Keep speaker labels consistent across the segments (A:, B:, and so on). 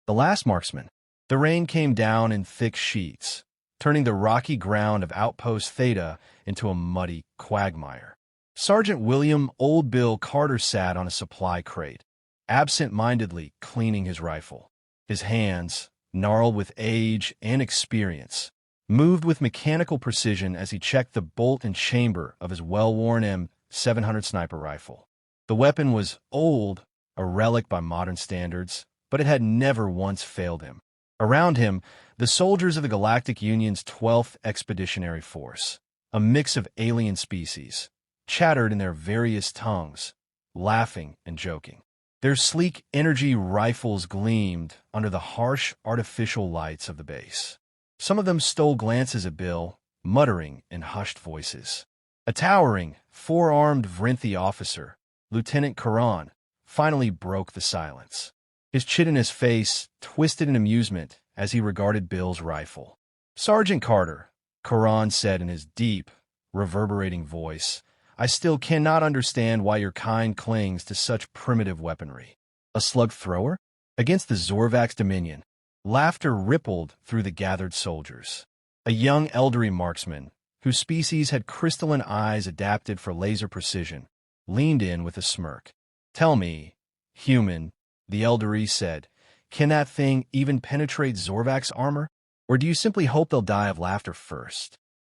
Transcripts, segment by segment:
A: The last marksman. The rain came down in thick sheets, turning the rocky ground of Outpost Theta into a muddy quagmire. Sergeant William Old Bill Carter sat on a supply crate, absent-mindedly cleaning his rifle. His hands, gnarled with age and experience, moved with mechanical precision as he checked the bolt and chamber of his well-worn M700 sniper rifle. The weapon was old, a relic by modern standards, but it had never once failed him. Around him, the soldiers of the Galactic Union's 12th Expeditionary Force, a mix of alien species, chattered in their various tongues, laughing and joking. Their sleek energy rifles gleamed under the harsh artificial lights of the base. Some of them stole glances at Bill, muttering in hushed voices. A towering, four-armed Vrinthi officer, Lieutenant Karan, finally broke the silence. His chitinous face twisted in amusement as he regarded Bill's rifle. "Sergeant Carter," Karan said in his deep, reverberating voice, "I still cannot understand why your kind clings to such primitive weaponry. A slug thrower? Against the Zorvax Dominion." Laughter rippled through the gathered soldiers. A young elderly marksman, whose species had crystalline eyes adapted for laser precision, leaned in with a smirk. "Tell me, human," the elderly said, "can that thing even penetrate Zorvax armor? Or do you simply hope they'll die of laughter first?"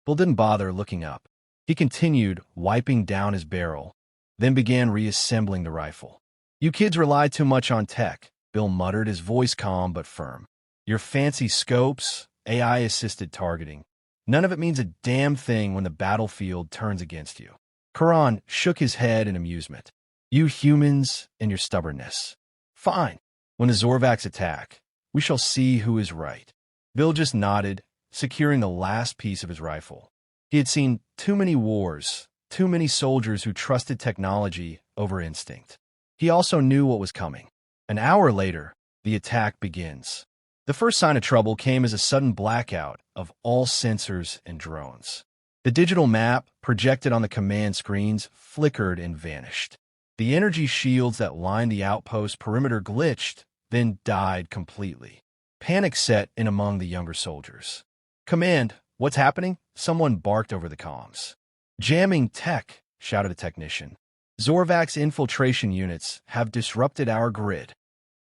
A: Bill didn't bother looking up. He continued wiping down his barrel, then began reassembling the rifle. "You kids rely too much on tech," Bill muttered, his voice calm but firm. "Your fancy scopes, AI-assisted targeting. None of it means a damn thing when the battlefield turns against you." Karan shook his head in amusement. "You humans and your stubbornness. Fine. When the Zorvax attack, we shall see who is right." Bill just nodded, securing the last piece of his rifle. He had seen too many wars, too many soldiers who trusted technology over instinct. He also knew what was coming. An hour later, the attack begins. The first sign of trouble came as a sudden blackout of all sensors and drones. The digital map projected on the command screens flickered and vanished. The energy shields that lined the outpost perimeter glitched, then died completely. Panic set in among the younger soldiers. "Command, what's happening?" Someone barked over the comms. "Jamming tech," shouted a technician. "Zorvax infiltration units have disrupted our grid."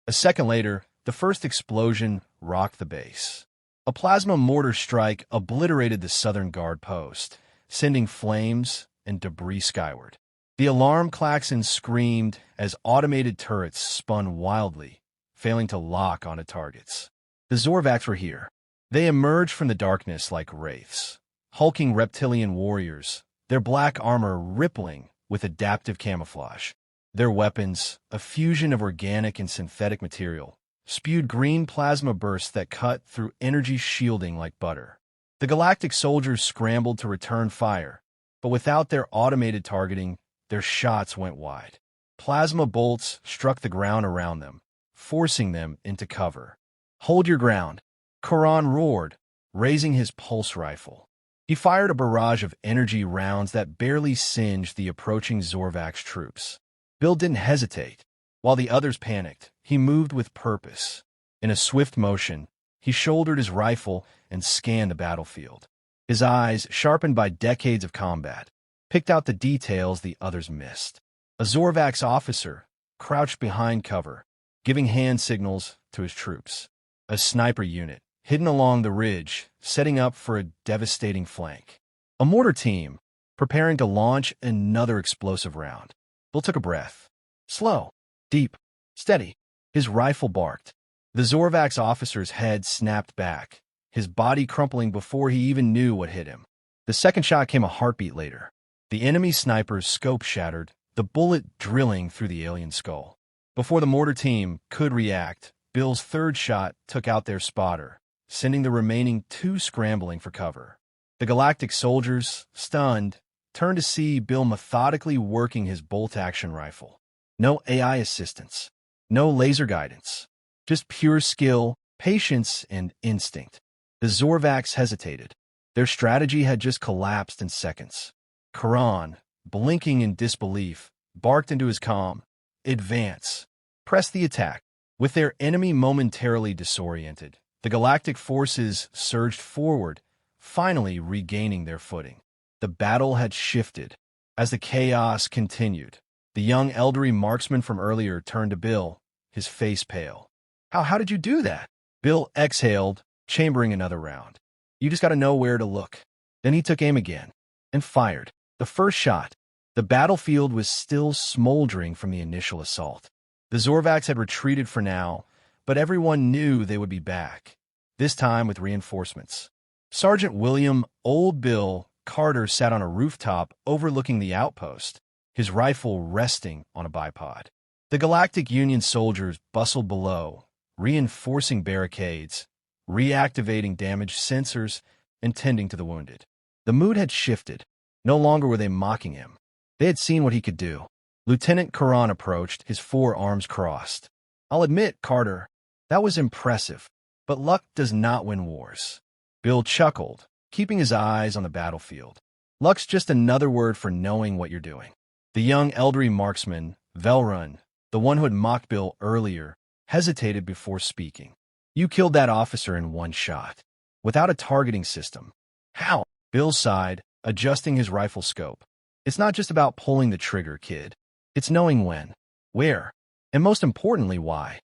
A: A second later, the first explosion rocked the base. A plasma mortar strike obliterated the southern guard post, sending flames and debris skyward. The alarm klaxon screamed as automated turrets spun wildly, failing to lock onto targets. The Zorvax were here. They emerged from the darkness like wraiths, hulking reptilian warriors, their black armor rippling with adaptive camouflage. Their weapons, a fusion of organic and synthetic material, spewed green plasma bursts that cut through energy shielding like butter. The galactic soldiers scrambled to return fire, but without their automated targeting, their shots went wide. Plasma bolts struck the ground around them, forcing them into cover. "Hold your ground," Karan roared, raising his pulse rifle. He fired a barrage of energy rounds that barely singed the approaching Zorvax troops. Bill didn't hesitate. While the others panicked, he moved with purpose. In a swift motion, he shouldered his rifle and scanned the battlefield. His eyes, sharpened by decades of combat, picked out the details the others missed. A Zorvax officer crouched behind cover, giving hand signals to his troops. A sniper unit, hidden along the ridge, setting up for a devastating flank. A mortar team, preparing to launch another explosive round. Bill took a breath. Slow, deep, steady. His rifle barked. The Zorvax officer's head snapped back, his body crumpling before he even knew what hit him. The second shot came a heartbeat later. The enemy sniper's scope shattered, the bullet drilling through the alien skull. Before the mortar team could react, Bill's third shot took out their spotter, sending the remaining two scrambling for cover. The galactic soldiers, stunned, turned to see Bill methodically working his bolt-action rifle. No AI assistance, no laser guidance, just pure skill, patience, and instinct. The Zorvax hesitated. Their strategy had just collapsed in seconds. Karan, blinking in disbelief, barked into his comm, "Advance. Press the attack." With their enemy momentarily disoriented, the galactic forces surged forward, finally regaining their footing. The battle had shifted. As the chaos continued, the young elderly marksman from earlier turned to Bill, his face pale. How did you do that? Bill exhaled, chambering another round. You just got to know where to look. Then he took aim again and fired. The first shot. The battlefield was still smoldering from the initial assault. The Zorvax had retreated for now, but everyone knew they would be back, this time with reinforcements. Sergeant William Old Bill Carter sat on a rooftop overlooking the outpost, his rifle resting on a bipod. The Galactic Union soldiers bustled below, reinforcing barricades, reactivating damaged sensors, and tending to the wounded. The mood had shifted. No longer were they mocking him. They had seen what he could do. Lieutenant Karan approached, his forearms crossed. I'll admit, Carter, that was impressive, but luck does not win wars. Bill chuckled, keeping his eyes on the battlefield. Luck's just another word for knowing what you're doing. The young elderly marksman, Velrun, the one who had mocked Bill earlier, hesitated before speaking. You killed that officer in one shot, without a targeting system. How? Bill sighed, adjusting his rifle scope. It's not just about pulling the trigger, kid. It's knowing when, where, and most importantly, why.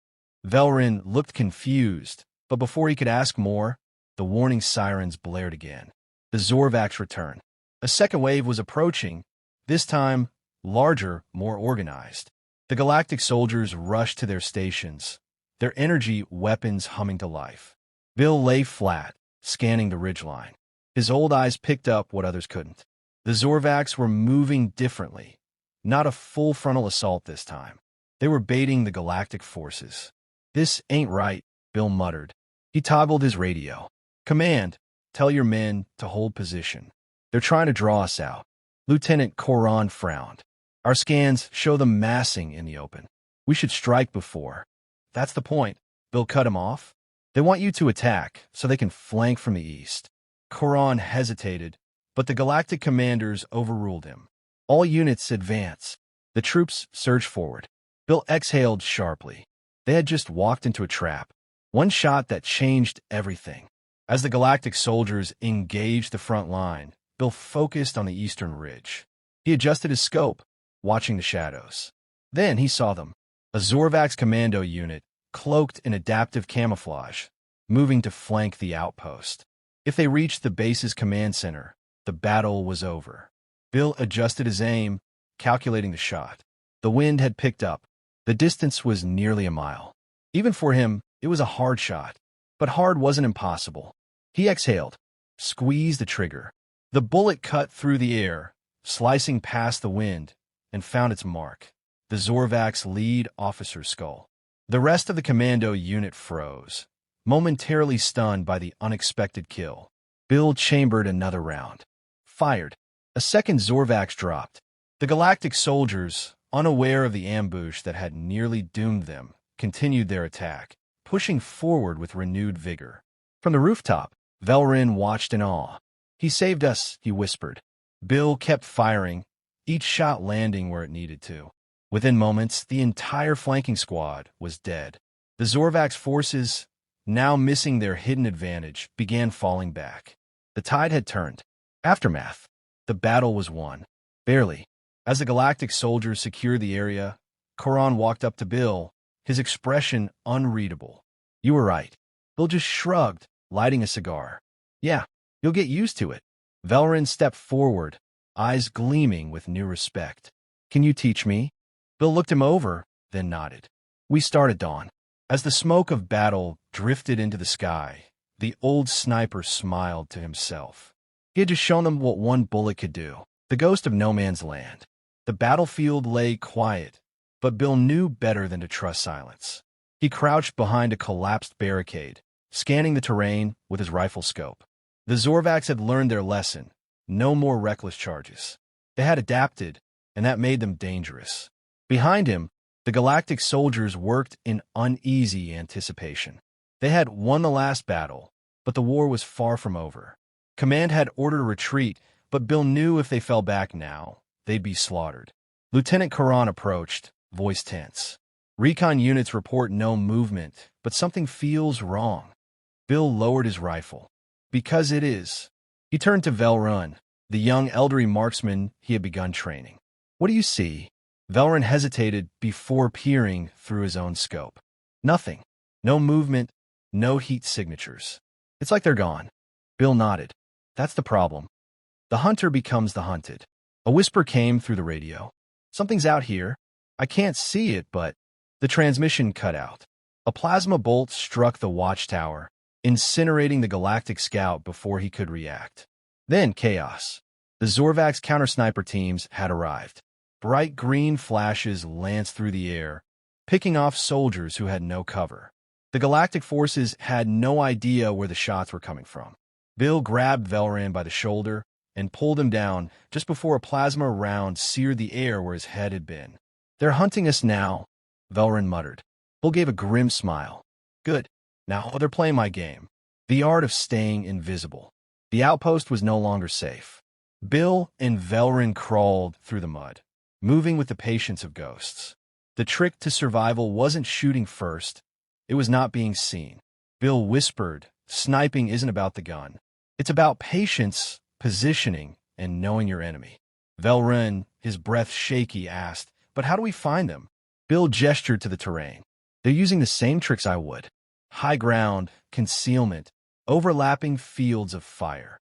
A: Velrun looked confused, but before he could ask more, the warning sirens blared again. The Zorvax returned. A second wave was approaching, this time larger, more organized. The galactic soldiers rushed to their stations, their energy weapons humming to life. Bill lay flat, scanning the ridgeline. His old eyes picked up what others couldn't. The Zorvax were moving differently. Not a full frontal assault this time. They were baiting the galactic forces. This ain't right, Bill muttered. He toggled his radio. Command, tell your men to hold position. They're trying to draw us out. Lieutenant Karan frowned. Our scans show them massing in the open. We should strike before. That's the point. Bill cut him off. They want you to attack so they can flank from the east. Karan hesitated, but the galactic commanders overruled him. All units advance. The troops surged forward. Bill exhaled sharply. They had just walked into a trap. One shot that changed everything. As the galactic soldiers engaged the front line, Bill focused on the eastern ridge. He adjusted his scope, watching the shadows. Then he saw them. A Zorvax commando unit, cloaked in adaptive camouflage, moving to flank the outpost. If they reached the base's command center, the battle was over. Bill adjusted his aim, calculating the shot. The wind had picked up. The distance was nearly a mile. Even for him, it was a hard shot. But hard wasn't impossible. He exhaled, squeezed the trigger. The bullet cut through the air, slicing past the wind, and found its mark. The Zorvax lead officer's skull. The rest of the commando unit froze, momentarily stunned by the unexpected kill. Bill chambered another round. Fired. A second Zorvax dropped. The galactic soldiers, unaware of the ambush that had nearly doomed them, continued their attack, pushing forward with renewed vigor. From the rooftop, Velrun watched in awe. He saved us, he whispered. Bill kept firing, each shot landing where it needed to. Within moments, the entire flanking squad was dead. The Zorvax forces, now missing their hidden advantage, began falling back. The tide had turned. Aftermath. The battle was won. Barely. As the galactic soldiers secured the area, Karan walked up to Bill, his expression unreadable. You were right. Bill just shrugged, lighting a cigar. Yeah, you'll get used to it. Velrun stepped forward, eyes gleaming with new respect. Can you teach me? Bill looked him over, then nodded. We start at dawn. As the smoke of battle drifted into the sky, the old sniper smiled to himself. He had just shown them what one bullet could do. The ghost of no man's land. The battlefield lay quiet, but Bill knew better than to trust silence. He crouched behind a collapsed barricade, scanning the terrain with his rifle scope. The Zorvax had learned their lesson. No more reckless charges. They had adapted, and that made them dangerous. Behind him, the galactic soldiers worked in uneasy anticipation. They had won the last battle, but the war was far from over. Command had ordered a retreat, but Bill knew if they fell back now, they'd be slaughtered. Lieutenant Karan approached, voice tense. Recon units report no movement, but something feels wrong. Bill lowered his rifle. Because it is. He turned to Velrun, the young elderly marksman he had begun training. What do you see? Velrun hesitated before peering through his own scope. Nothing. No movement, no heat signatures. It's like they're gone. Bill nodded. That's the problem. The hunter becomes the hunted. A whisper came through the radio. Something's out here. I can't see it, but... The transmission cut out. A plasma bolt struck the watchtower, incinerating the Galactic Scout before he could react. Then chaos. The Zorvax counter-sniper teams had arrived. Bright green flashes lanced through the air, picking off soldiers who had no cover. The Galactic forces had no idea where the shots were coming from. Bill grabbed Velrun by the shoulder and pulled him down just before a plasma round seared the air where his head had been. They're hunting us now, Velrun muttered. Bill gave a grim smile. Good. Now they're playing my game. The art of staying invisible. The outpost was no longer safe. Bill and Velrun crawled through the mud, moving with the patience of ghosts. The trick to survival wasn't shooting first. It was not being seen. Bill whispered, sniping isn't about the gun. It's about patience, positioning, and knowing your enemy. Velrun, his breath shaky, asked, but how do we find them? Bill gestured to the terrain. They're using the same tricks I would. High ground, concealment, overlapping fields of fire.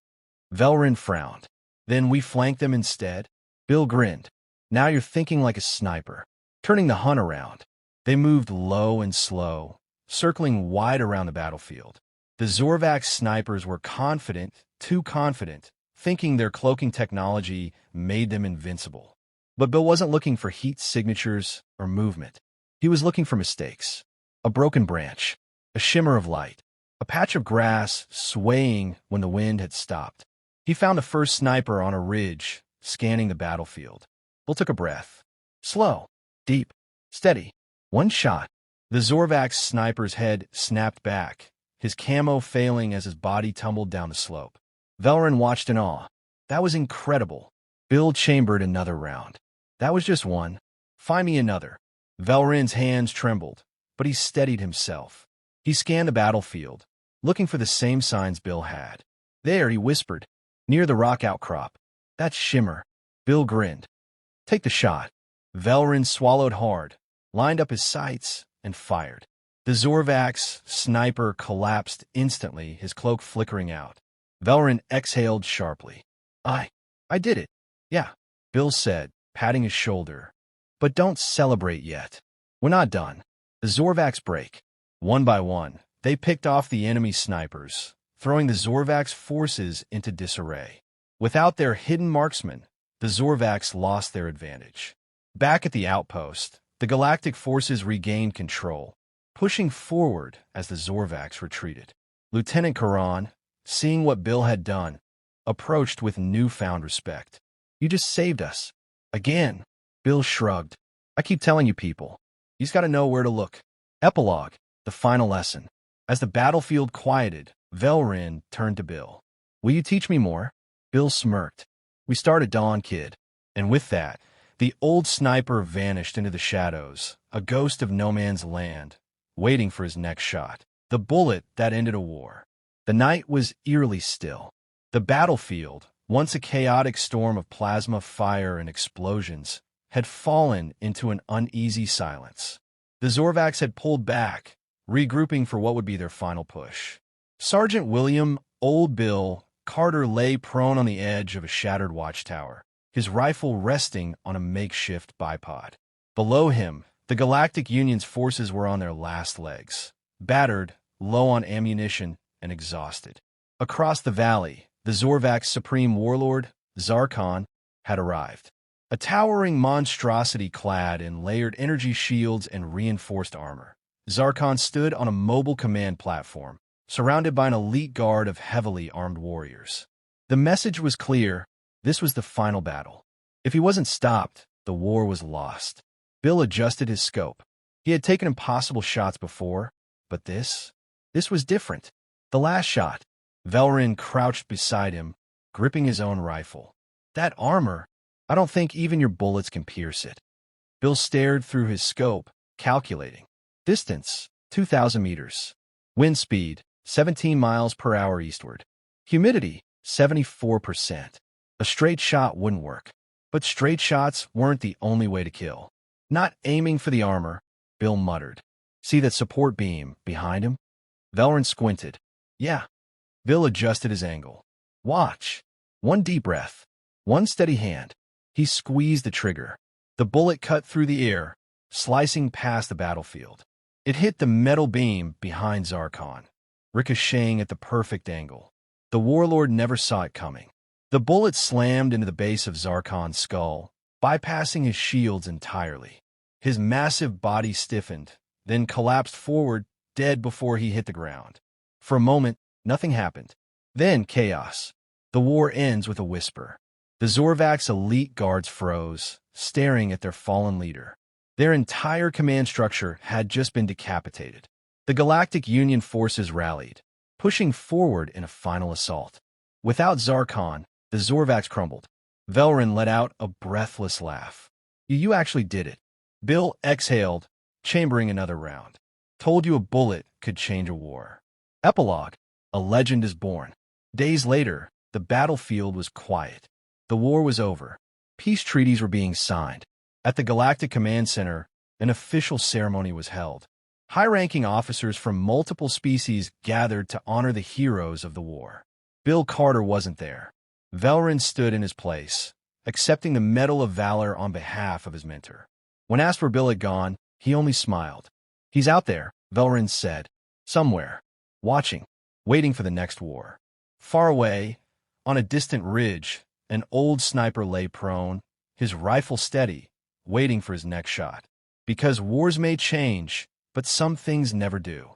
A: Velrun frowned. Then we flank them instead? Bill grinned. Now you're thinking like a sniper. Turning the hunt around. They moved low and slow, circling wide around the battlefield. The Zorvax snipers were confident, too confident, thinking their cloaking technology made them invincible. But Bill wasn't looking for heat signatures or movement. He was looking for mistakes. A broken branch, a shimmer of light, a patch of grass swaying when the wind had stopped. He found the first sniper on a ridge, scanning the battlefield. Bill took a breath. Slow, deep, steady. One shot. The Zorvax sniper's head snapped back, his camo failing as his body tumbled down the slope. Velrun watched in awe. That was incredible. Bill chambered another round. That was just one. Find me another. Velrun's hands trembled, but he steadied himself. He scanned the battlefield, looking for the same signs Bill had. There, he whispered, near the rock outcrop. That's shimmer. Bill grinned. Take the shot. Velrun swallowed hard, lined up his sights, and fired. The Zorvax sniper collapsed instantly, his cloak flickering out. Velrun exhaled sharply. I did it. Yeah, Bill said, patting his shoulder. But don't celebrate yet. We're not done. The Zorvax break. One by one, they picked off the enemy snipers, throwing the Zorvax forces into disarray. Without their hidden marksmen, the Zorvax lost their advantage. Back at the outpost, the Galactic forces regained control, pushing forward as the Zorvax retreated. Lieutenant Karan, seeing what Bill had done, approached with newfound respect. You just saved us. Again. Bill shrugged. I keep telling you people. You just got to know where to look. Epilogue. The final lesson. As the battlefield quieted, Velrun turned to Bill. Will you teach me more? Bill smirked. We start at dawn, kid. And with that, the old sniper vanished into the shadows, a ghost of no man's land, waiting for his next shot. The bullet that ended a war. The night was eerily still. The battlefield, once a chaotic storm of plasma, fire, and explosions, had fallen into an uneasy silence. The Zorvax had pulled back, regrouping for what would be their final push. Sergeant William, Old Bill, Carter lay prone on the edge of a shattered watchtower, his rifle resting on a makeshift bipod. Below him, the Galactic Union's forces were on their last legs, battered, low on ammunition, and exhausted. Across the valley, the Zorvax Supreme Warlord, Zarkon, had arrived. A towering monstrosity clad in layered energy shields and reinforced armor. Zarkon stood on a mobile command platform, surrounded by an elite guard of heavily armed warriors. The message was clear. This was the final battle. If he wasn't stopped, the war was lost. Bill adjusted his scope. He had taken impossible shots before, but this was different. The last shot. Velrun crouched beside him, gripping his own rifle. That armor, I don't think even your bullets can pierce it. Bill stared through his scope, Calculating. Distance, 2,000 meters. Wind speed, 17 miles per hour eastward. Humidity, 74%. A straight shot wouldn't work. But straight shots weren't the only way to kill. Not aiming for the armor, Bill muttered. See that support beam behind him? Velrin squinted. Yeah. Bill adjusted his angle. Watch. One deep breath. One steady hand. He squeezed the trigger. The bullet cut through the air, slicing past the battlefield. It hit the metal beam behind Zarkon, ricocheting at the perfect angle. The warlord never saw it coming. The bullet slammed into the base of Zarkon's skull, bypassing his shields entirely. His massive body stiffened, then collapsed forward, dead before he hit the ground. For a moment, nothing happened. Then chaos. The war ends with a whisper. The Zorvax elite guards froze, staring at their fallen leader. Their entire command structure had just been decapitated. The Galactic Union forces rallied, pushing forward in a final assault. Without Zarkon, the Zorvax crumbled. Velrin let out a breathless laugh. You actually did it. Bill exhaled, chambering another round. Told you a bullet could change a war. Epilogue. A legend is born. Days later, the battlefield was quiet. The war was over. Peace treaties were being signed. At the Galactic Command Center, an official ceremony was held. High-ranking officers from multiple species gathered to honor the heroes of the war. Bill Carter wasn't there. Velrin stood in his place, accepting the Medal of Valor on behalf of his mentor. When asked where Bill had gone, he only smiled. He's out there, Velrin said. Somewhere. Watching. Waiting for the next war. Far away, on a distant ridge, an old sniper lay prone, his rifle steady, waiting for his next shot. Because wars may change, but some things never do.